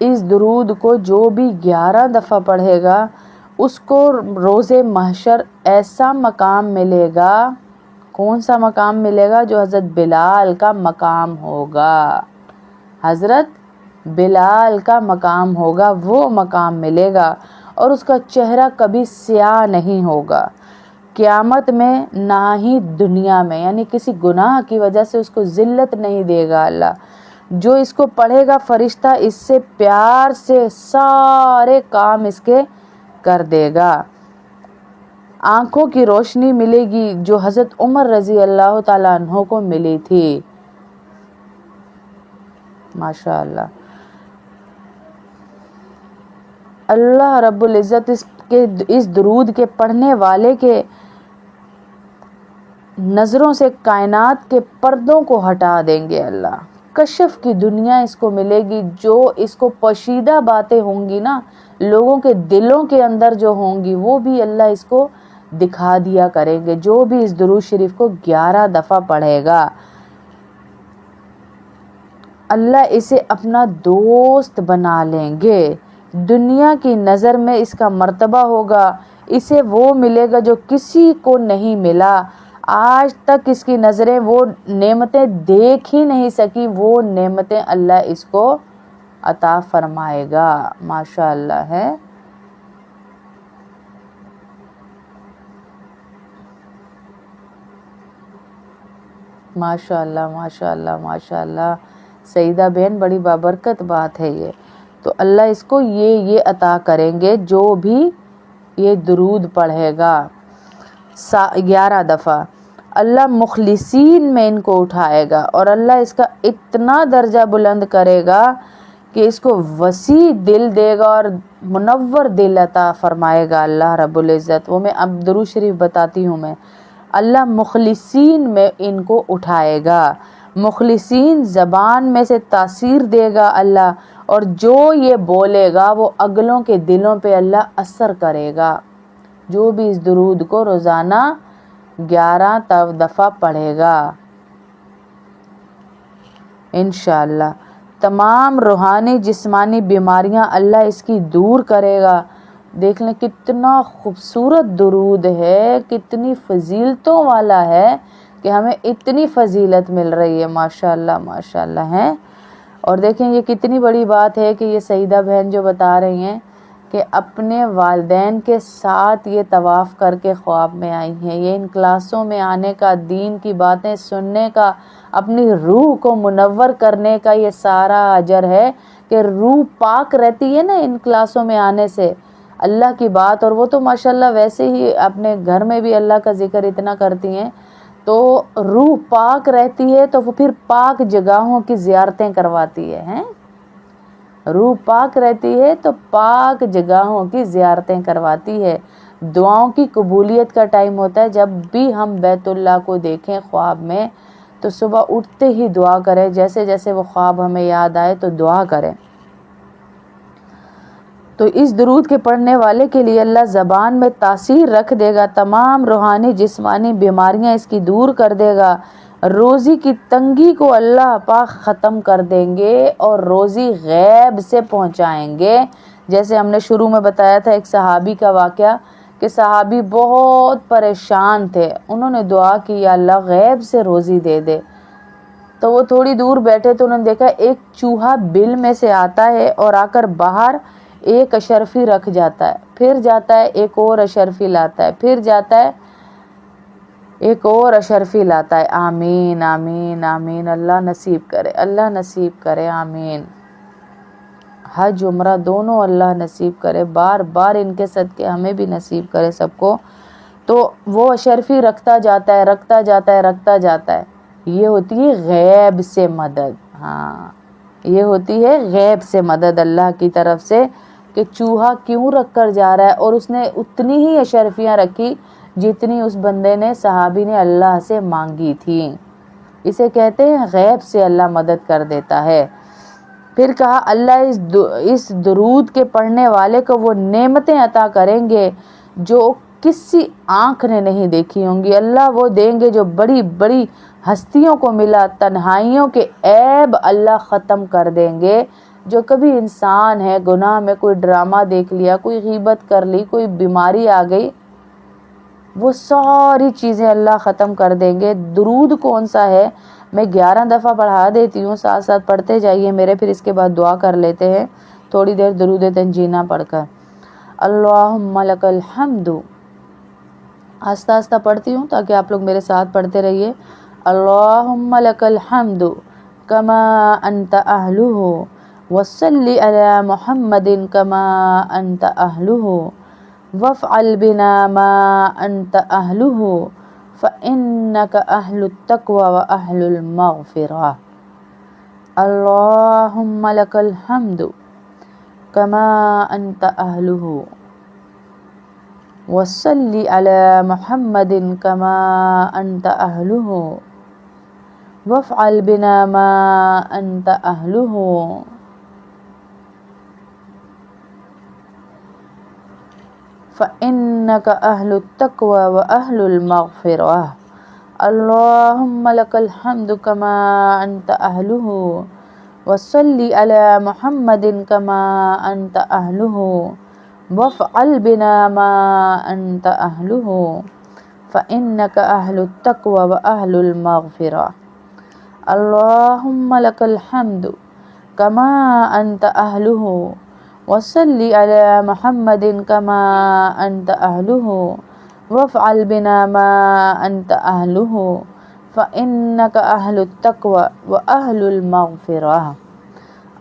اس درود کو جو بھی 11 دفعہ پڑھے گا اس کو روز محشر ایسا مقام ملے گا. کون سا مقام ملے گا؟ جو حضرت بلال کا مقام ہوگا. حضرت بلال کا مقام ہوگا، وہ مقام ملے گا، اور اس کا چہرہ کبھی سیاہ نہیں ہوگا قیامت میں نہ ہی دنیا میں. یعنی کسی گناہ کی وجہ سے اس کو ذلت نہیں دے گا اللہ. جو اس کو پڑھے گا فرشتہ اس سے پیار سے سارے کام اس کے کر دے گا. آنکھوں کی روشنی ملے گی جو حضرت عمر رضی اللہ تعالیٰ عنہ کو ملی تھی. ماشاء اللہ. اللہ رب العزت اس درود کے پڑھنے والے کے نظروں سے کائنات کے پردوں کو ہٹا دیں گے اللہ. کشف کی دنیا اس کو ملے گی. جو اس کو پوشیدہ باتیں ہوں گی نا لوگوں کے دلوں کے اندر جو ہوں گی وہ بھی اللہ اس کو دکھا دیا کریں گے. جو بھی اس درود شریف کو 11 دفعہ پڑھے گا اللہ اسے اپنا دوست بنا لیں گے. دنیا کی نظر میں اس کا مرتبہ ہوگا. اسے وہ ملے گا جو کسی کو نہیں ملا. آج تک اس کی نظریں وہ نعمتیں دیکھ ہی نہیں سکی، وہ نعمتیں اللہ اس کو عطا فرمائے گا. ماشاء اللہ ہے. ماشاء اللہ ماشاء اللہ ماشاء اللہ. سیدہ بہن بڑی بابرکت بات ہے یہ. تو اللہ اس کو یہ عطا کریں گے جو بھی یہ درود پڑھے گا 11 دفعہ. اللہ مخلصین میں ان کو اٹھائے گا اور اللہ اس کا اتنا درجہ بلند کرے گا کہ اس کو وسیع دل دے گا اور منور دل عطا فرمائے گا اللہ رب العزت. وہ میں اب درود شریف بتاتی ہوں. میں اللہ مخلصین میں ان کو اٹھائے گا. مخلصین زبان میں سے تاثیر دے گا اللہ، اور جو یہ بولے گا وہ اگلوں کے دلوں پہ اللہ اثر کرے گا. جو بھی اس درود کو روزانہ 11 دفعہ پڑھے گا انشاءاللہ تمام روحانی جسمانی بیماریاں اللہ اس کی دور کرے گا. دیکھ لیں کتنا خوبصورت درود ہے، کتنی فضیلتوں والا ہے کہ ہمیں اتنی فضیلت مل رہی ہے. ماشاءاللہ ماشاءاللہ ہے. اور دیکھیں یہ کتنی بڑی بات ہے کہ یہ سیدہ بہن جو بتا رہی ہیں کہ اپنے والدین کے ساتھ یہ طواف کر کے خواب میں آئی ہیں. یہ ان کلاسوں میں آنے کا، دین کی باتیں سننے کا، اپنی روح کو منور کرنے کا یہ سارا اجر ہے کہ روح پاک رہتی ہے نا ان کلاسوں میں آنے سے اللہ کی بات. اور وہ تو ماشاءاللہ ویسے ہی اپنے گھر میں بھی اللہ کا ذکر اتنا کرتی ہیں تو روح پاک رہتی ہے، تو وہ پھر پاک جگہوں کی زیارتیں کرواتی ہے. روح پاک رہتی ہے تو پاک جگہوں کی زیارتیں کرواتی ہے. دعاؤں کی قبولیت کا ٹائم ہوتا ہے. جب بھی ہم بیت اللہ کو دیکھیں خواب میں تو صبح اٹھتے ہی دعا کریں. جیسے جیسے وہ خواب ہمیں یاد آئے تو دعا کریں. تو اس درود کے پڑھنے والے کے لیے اللہ زبان میں تاثیر رکھ دے گا. تمام روحانی جسمانی بیماریاں اس کی دور کر دے گا. روزی کی تنگی کو اللہ پاک ختم کر دیں گے اور روزی غیب سے پہنچائیں گے. جیسے ہم نے شروع میں بتایا تھا ایک صحابی کا واقعہ کہ صحابی بہت پریشان تھے. انہوں نے دعا کی یا اللہ غیب سے روزی دے دے. تو وہ تھوڑی دور بیٹھے تو انہوں نے دیکھا ایک چوہا بل میں سے آتا ہے اور آ کر باہر ایک اشرفی رکھ جاتا ہے، پھر جاتا ہے ایک اور اشرفی لاتا ہے، پھر جاتا ہے ایک اور اشرفی لاتا ہے. آمین آمین آمین. اللہ نصیب کرے، اللہ نصیب کرے. آمین. حج عمرہ دونوں اللہ نصیب کرے. بار بار ان کے صدقے ہمیں بھی نصیب کرے سب کو. تو وہ اشرفی رکھتا جاتا ہے رکھتا جاتا ہے رکھتا جاتا ہے. یہ ہوتی ہے غیب سے مدد. ہاں یہ ہوتی ہے غیب سے مدد اللہ کی طرف سے کہ چوہا کیوں رکھ کر جا رہا ہے، اور اس نے اتنی ہی اشرفیاں رکھی جتنی اس بندے نے صحابی نے اللہ سے مانگی تھی. اسے کہتے ہیں غیب سے اللہ مدد کر دیتا ہے. پھر کہا اللہ اس درود کے پڑھنے والے کو وہ نعمتیں عطا کریں گے جو کسی آنکھ نے نہیں دیکھی ہوں گی. اللہ وہ دیں گے جو بڑی بڑی ہستیوں کو ملا. تنہائیوں کے عیب اللہ ختم کر دیں گے. جو کبھی انسان ہے گناہ میں کوئی ڈرامہ دیکھ لیا، کوئی غیبت کر لی، کوئی بیماری آ گئی، وہ ساری چیزیں اللہ ختم کر دیں گے۔ درود کون سا ہے میں 11 دفعہ پڑھا دیتی ہوں، ساتھ ساتھ پڑھتے جائیے میرے، پھر اس کے بعد دعا کر لیتے ہیں تھوڑی دیر درود تنجینہ پڑھ کر۔ اللہم لک الحمد، آہستہ آہستہ پڑھتی ہوں تاکہ آپ لوگ میرے ساتھ پڑھتے رہیے۔ اللہم لک الحمد کما انت اہلہ وصلی علی محمد کما انت اہلہ وافعل بنا ما انت اہلہ فانک اہل التقوی واہل المغفرہ۔ اللہم لک الحمد کما انت اہلہ وصلی علی محمد کما انت اہلہ وافعل بنا ما انت اہلہ فإنك أهل التقوى وأهل المغفرة۔ اللهم لك الحمد كما أنت أهله وصلي على محمد كما أنت أهله وافعل بنا ما أنت أهله فإنك أهل التقوى وأهل المغفرة۔ اللهم لك الحمد كما أنت أهله وصلی علی محمد کما انت اہلہ وافعل بنا ما انت اہلہ فانک اہل التقوی واہل المغفرہ۔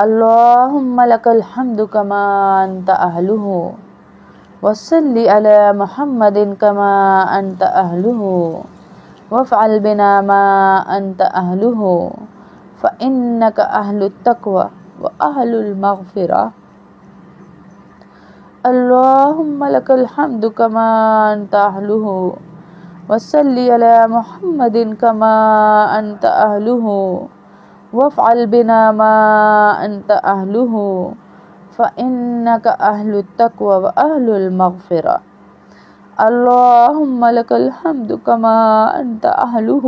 اللہم لک الحمد کما انت اہلہ وصلی علی محمد کما انت اہلہ وافعل بنا ما انت اہلہ فانک اہل التقوی واہل المغفرہ۔ اللہم لک الحمد کما انت اہلہ وصلی علی محمد کما انت اہلہ وافعل بنا ما انت اہلہ فانک اہل التقوی واہل المغفرہ۔ اللہم لک الحمد کما انت اہلہ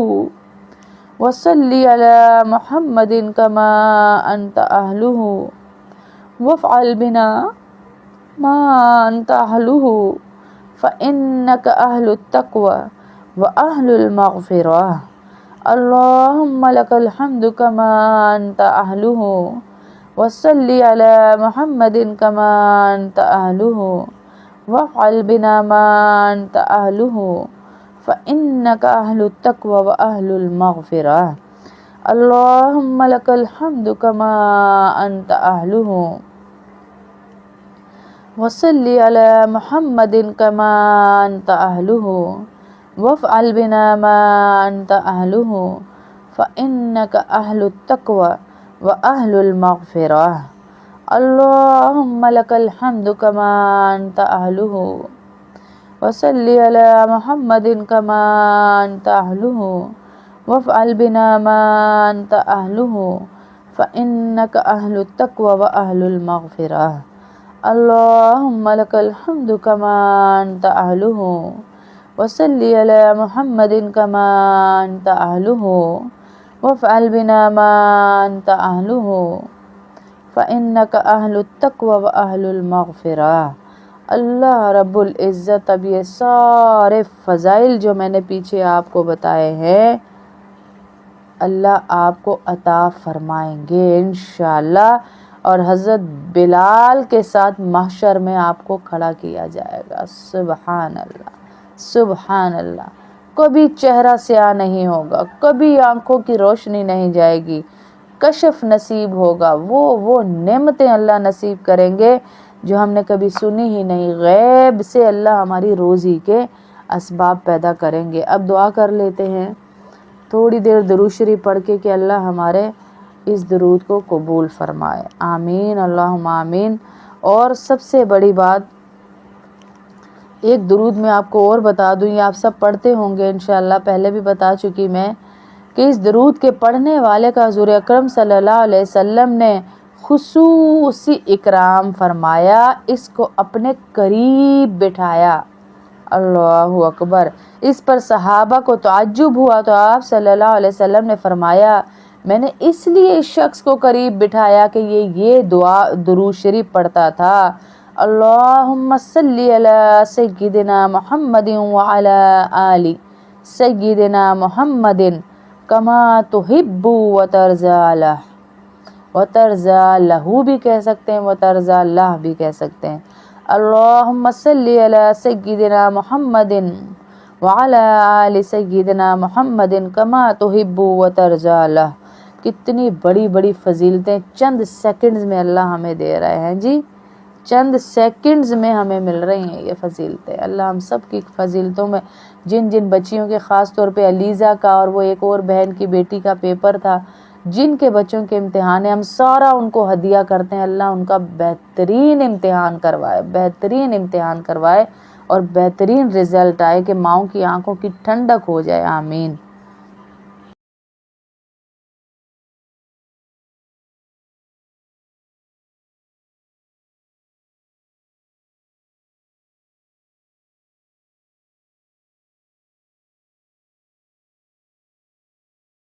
وصلی علی محمد کما انت اہلہ وافعل بنا ما انت اہلہ فانک اہل التقوی واہل المغفرہ۔ اللہم لک الحمد کما انت اہلہ وصلی علی محمد کما انت اہلہ وافعل بنا ما انت اہلہ فانک اہل التقوی واہل المغفرہ۔ اللہم لک الحمد کما انت اہلہ وصلی علی محمد کما انت اہلہ وافعل بنا ما انت اہلہ فانک اہل التقوی واہل المغفرہ۔ اللہم لک الحمد کما انت اہلہ وصلی علی محمد کما انت اہلہ وافعل بنا ما انت اہلہ فانک اہل التقوی واہل المغفرہ۔ اللہم لک الحمد کما انت اہلہ وصلی علی محمد کما انت اہلہ وافعل بنا ما انت اہلہ فانک اہل التقوی واہل المغفرہ۔ اللہ رب العزت اب یہ سارے فضائل جو میں نے پیچھے آپ کو بتائے ہیں اللہ آپ کو عطا فرمائیں گے انشاءاللہ، اور حضرت بلال کے ساتھ محشر میں آپ کو کھڑا کیا جائے گا۔ سبحان اللہ سبحان اللہ۔ کبھی چہرہ سیاہ نہیں ہوگا، کبھی آنکھوں کی روشنی نہیں جائے گی، کشف نصیب ہوگا، وہ نعمتیں اللہ نصیب کریں گے جو ہم نے کبھی سنی ہی نہیں۔ غیب سے اللہ ہماری روزی کے اسباب پیدا کریں گے۔ اب دعا کر لیتے ہیں تھوڑی دیر درود شریف پڑھ کے کہ اللہ ہمارے اس درود کو قبول فرمائے، آمین اللہم آمین۔ اور سب سے بڑی بات ایک درود میں آپ کو اور بتا دوں، یہ آپ سب پڑھتے ہوں گے انشاءاللہ، پہلے بھی بتا چکی میں کہ اس درود کے پڑھنے والے کا حضور اکرم صلی اللہ علیہ وسلم نے خصوصی اکرام فرمایا، اس کو اپنے قریب بٹھایا۔ اللہ اکبر۔ اس پر صحابہ کو تعجب ہوا تو آپ صلی اللہ علیہ وسلم نے فرمایا میں نے اس لیے اس شخص کو قریب بٹھایا کہ یہ دعا درود شریف پڑھتا تھا، اللہم صلی علی سیدنا محمد وعلی آل سیدنا محمد کما تحب وترضى له، وترضى له بھی کہہ سکتے ہیں، وترضى له بھی کہہ سکتے ہیں۔ اللہم صلی علی سیدنا محمد وعلی آل سیدنا محمد کما تحب وترضى له۔ کتنی بڑی بڑی فضیلتیں چند سیکنڈز میں اللہ ہمیں دے رہے ہیں جی، چند سیکنڈز میں ہمیں مل رہی ہیں یہ فضیلتیں۔ اللہ ہم سب کی فضیلتوں میں، جن جن بچیوں کے خاص طور پہ علیزہ کا اور وہ ایک اور بہن کی بیٹی کا پیپر تھا، جن کے بچوں کے امتحان ہیں، ہم سارا ان کو ہدیہ کرتے ہیں، اللہ ان کا بہترین امتحان کروائے، بہترین امتحان کروائے اور بہترین رزلٹ آئے کہ ماؤں کی آنکھوں کی ٹھنڈک ہو جائے، آمین۔